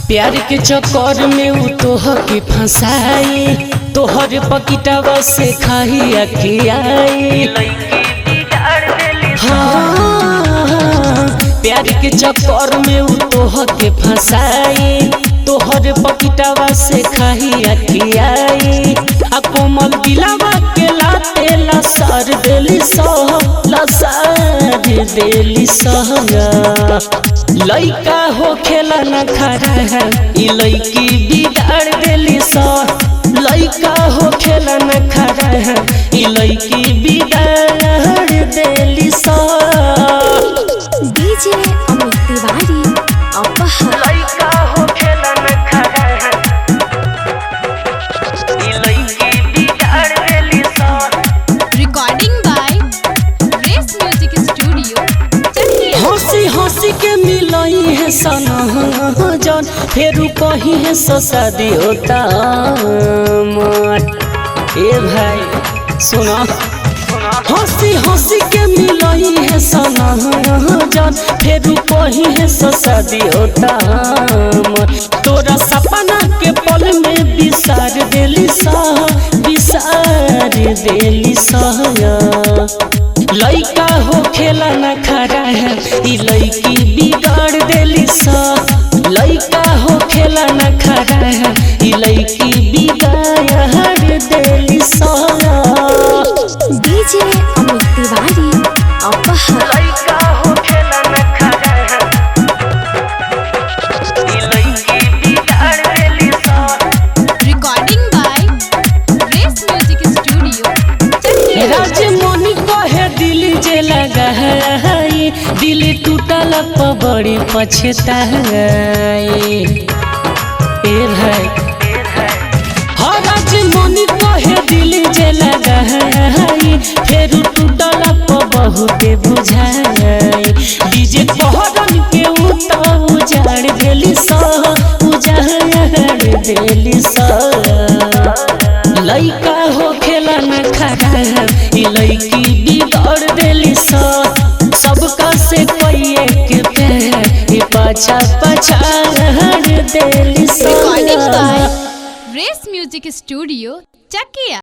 प्यार के चक्कर में उ तोहके फंसाई, तोहर पकिटावा से खाई अखियाई। हाँ, प्यार के चक्कर में उ तोहके फंसाई, तोहर पकिटावा से खाई अखियाई। आ कोमल दिलावा के लाते लसार देली सह, लसार देली सह। लइका हो खेला न खरा है, ई लइकी बिगाड़ देली सह। लइका हो खेला न खरा है, ई लइकी बिगाड़ देली सह। डीजे अमित तिवारी अपहर। लइका हो खेला न खरा है, ई लइकी बिगाड़ देली सह। Recording by Race music studio Chakiya. हंसी हंसी के मिलई है सनहजन, फेरू कही है शादी होता मर। ए भाई सुना, हंसी हंसी के मिलई है सनहजन, फेरू कही है शादी होता मर। तोरा सपना के पल में बिसार देली सह, बिसार देली सह। लइका हो खेला न खरा है, ई लइकी बिगाड़ देली सह। लइका हो खेला न खरा है, ई लइकी बिगाड़ देली सह। डीजे अमित तिवारी अपहर। लइका हो खेला न खरा है, ई लइकी बिगाड़ देली सह। Recording by Race music studio Chakiya. Rajmani कहे दिल जे लगा है, दिल टूटल पर बड़ी पछताई। ए भाई हाँ, राजमणि कहे दिल जे लगा है, फिर टूटल पर बहुते बुझाई। डीजे कहरन के उजाड़ देली सह, उजाड़ देली सह। लइका हो खेला न खरा है, ई लइकी बिगाड़ देली सह। सबका से कइए के प्यार, ई पाछा पछाड़ देली सह। Recording by Race music studio Chakiya.